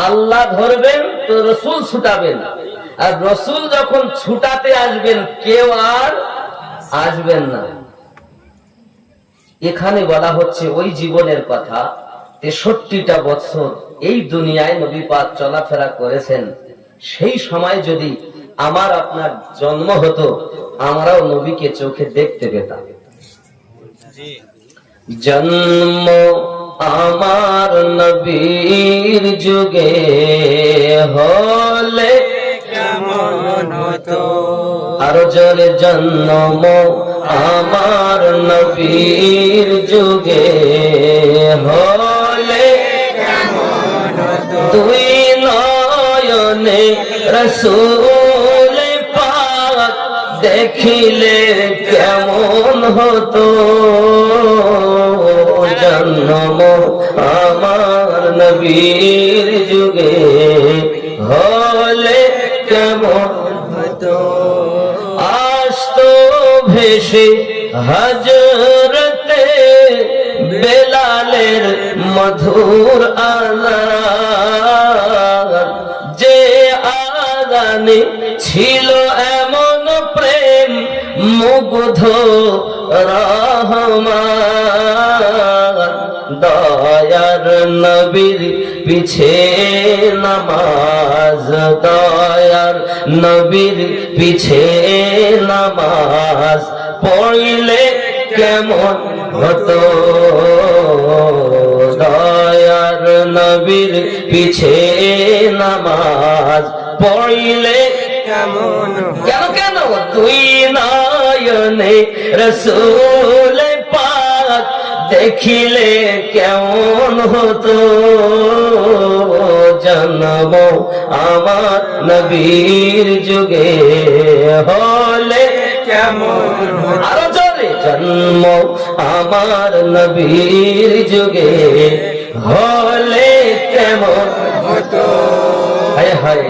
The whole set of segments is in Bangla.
আল্লাহ ধরবেন তো রসুল ছুটাবেন, আর রসুল যখন ছুটাতে আসবেন কেউ আর আসবেন না। এখানে বলা হচ্ছে ওই জীবনের কথা, 63টা বছর এই দুনিয়ায় নবী পাক চলাফেরা করেছেন। সেই সময় যদি আমার আপনার জন্ম হতো, আমরাও নবীকে চোখে দেখতে পেতাম। জন্ম আমার নবীর যুগে হলে কেমন হতো, আরো জোরে জন্ম আমার নবীর যুগে হলে কেমন হতো, দুই নয়নে রাসূল পাক দেখিলে কেমন হতো, জন্ম আমার নবীর যুগে হলে কেমন হতো, আসতো ভেসে হযরতে বেলালের মধুর আযান, যে আযানে ছিল এমন প্রেম মুগ্ধ রহমান, দয়ার নবীর পিছে নামাজ, দয়ার নবীর পিছে নামাজ পড়লে কেমন হতো, দয়ার নবীর পিছে নামাজ পড়লে কেমন, কেন কেন তুই নয়নে রাসূল পাক দেখিলে কেমন হতো, জন্ম আমার নবীর যুগে হলে কেমন হতো, আরো জোরে জন্ম আমার নবীর যুগে হলে কেমন হতো। হায় হায়,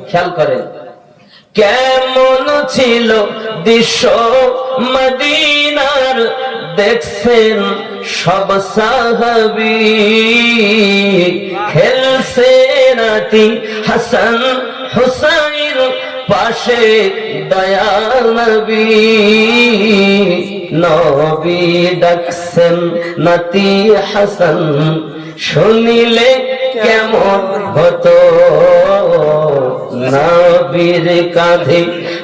খেয়াল করেন কেমন ছিল দৃশ্য মদিনার, দেখছেন সব সাহাবী, খেলছে নাতি হাসান হুসাইন পাশে দয়াল নবী, নবী ডাকছেন নাতি হাসান শুনিলে কেমন হতো, নবীর কাঁধে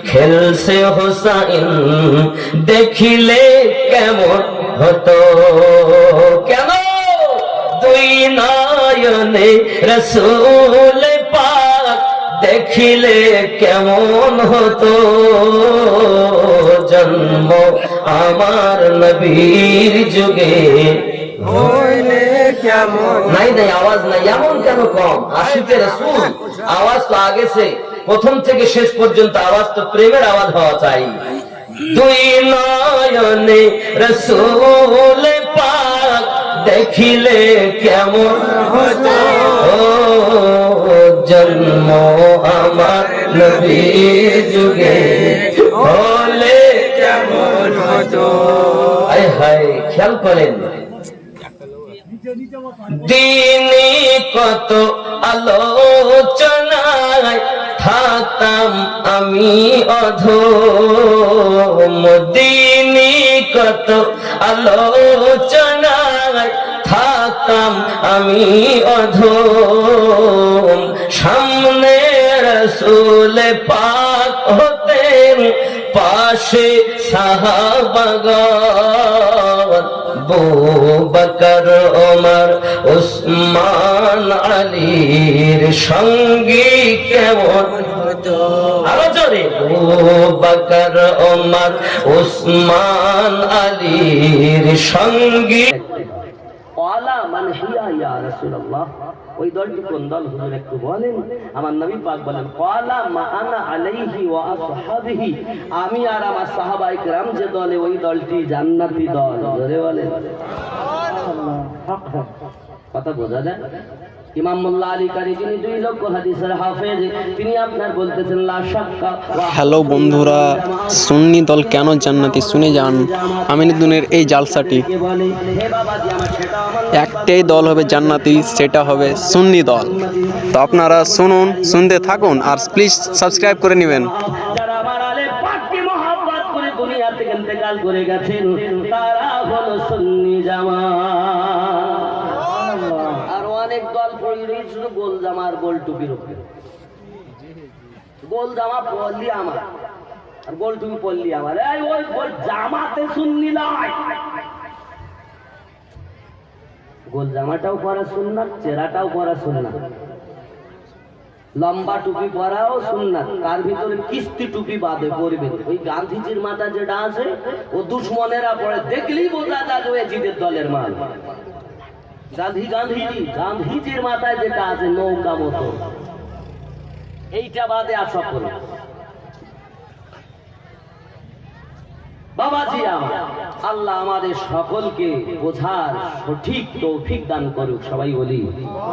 খেলছে হুসাইন দেখিলে কেমন হতো, কেন দুই নয়নে রাসূল পাক দেখিলে কেমন হতো, জন্ম আমার নবীর যুগে হইলে কেমন। নাই নাই, আওয়াজ নাই, এমন কেন কম? আশিকে রাসূল আওয়াজ তো আগেছে, প্রথম থেকে শেষ পর্যন্ত আওয়াজ তো প্রেমের আওয়াজ হওয়া চাই। দুই নয়নে রাসূল পাক দেখিলে কেমন হতো, জন্ম আমার নবীর যুগে হলে কেমন হতো। হায় হায়, খেয়াল করেন দিনে কত আলোচনায় থাকতাম আমি অধম, দিনে কত আলোচনায় থাকতাম আমি অধম, সামনে রাসূল পাক হতেন পাশে সাহাবাগণ, আবু বকর ওমর উসমান আলীর সঙ্গী কেমন হতো, আরো জোরে আবু বকর ওমর উসমান আলীর সঙ্গী। ওয়ালা মান হিয়া ইয়া রাসূলুল্লাহ, ওই দলটি কোন দল হুজুর একটু বলেন। আমার নবী পাক বলেন ওয়ালা মা আনা আলাইহি ওয়া আসহাবিহি, আমি আর আমার সাহাবায়ে কেরাম যে দলে, ওই দলটি জান্নাতি দল। জোরে বলেন সুবহানাল্লাহ। কথা বোঝা যায়? ইমাম মোল্লা আলী কারি যিনি 2 লক্ষ হাদিসের হাফেজ, তিনি আপনার বলতেছেন লা শাক্কা। হ্যালো বন্ধুরা, সুন্নি দল কেন জান্নাতি শুনে যান আমিনুদ্দিনের এই জালসাটি। একটাই দল হবে জান্নাতি, সেটা হবে সুন্নি দল। তো আপনারা শুনুন, শুনতে থাকুন আর প্লিজ সাবস্ক্রাইব করে নেবেন। যারা আমার আলে পাককে মহব্বত করে দুনিয়া থেকে ইন্তেকাল করে গেছেন, তারা হলো সুন্নি জামাত। আর অনেক দল পড়ে রয়েছে শুধু গোল জামা আর গোল টুপির উপরে। গোল জামা পরলি আমার আর গোল টুপি পরলি আমার, এই ওই গোল জামাতে সুন্নি নয়। গোল জামাটাও পরা সুন্নাত, চেহারাটাও পরা সুন্নাত, লম্বা টুপি পরাও সুন্নাত। তার ভিতরে কিস্তি টুপি বাদে পরবেন। ওই গান্ধীজির মাথা যেটা আছে ও দুশ্মনেরা পরে, দেখলেই বোঝা যায় ওই জিদের দলের মাল। গান্ধীজির মাথায় যেটা আছে নৌকা মতো, এইটা বাদে আর সব করে। বাবাজি আমার, আল্লাহ আমাদের সকলকে বোঝার সঠিক তৌফিক দান করুক। সবাই বলি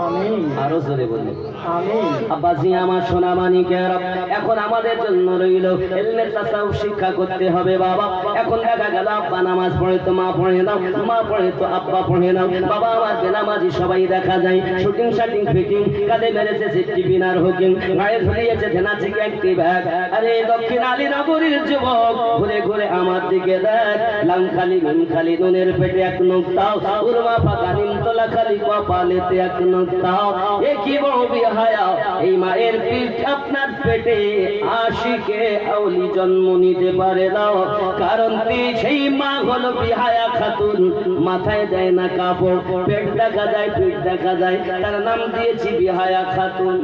আমিন, আরো জোরে বলি আমিন। আব্বাজি আমার সোনা মানিকেরা, এখন আমাদের জন্য রইল ইলমে তাসাউফ শিক্ষা করতে হবে বাবা। এখন দেখা গেল আব্বা নামাজ পড়ে তো মা পড়ে না, মা পড়ে তো আব্বা পড়ে না। বাবা আমার বেনামাজি সবাই দেখা যায়, শুটিং শাটিং ফিটিং, কাঁধে মেরেছে সেফটি বিনার হুকিং, গায়ে ধরিয়েছে ধেনাচি একটি ব্যাগ। আরে দক্ষিণ আলী নগরীর যুবক ঘুরে ঘুরে আমার দিকে দেখ, লাংখালি মিমখালি নুনের পেটে এক নুক্তাও, উরমা ফাঁকা নিমতলা খালি কপালেতে এক নুক্তাও। এ কি বড় বিহায়া, এই মায়ের পিঠ আপনার পেটে আশিকে আউলি জন্ম নিতে পারে দাও। কারণ সেই মা হলো বিহায়া খাতুন, মাথায় দেয় না কাপড়, পেট দেখা যায় পিঠ দেখা যায়, তার নাম দিয়েছি বিহায়া খাতুন।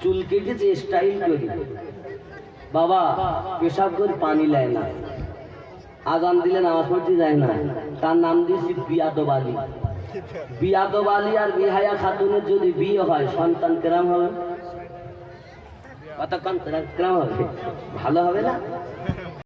চুল কেটেছে স্টাইল করি বাবা, পেশাব করে পানি নেয় না, আজান দিলে নামাজ পড়তে যায় না, তার নাম দিয়েছি বিয়াদব আলী। বিয়াদব আলী আর বিহায়া খাতুনের যদি বিয়ে হয়, সন্তান কেরাম হবে? কতক্ষণ কেরাম হবে? ভালো হবে না?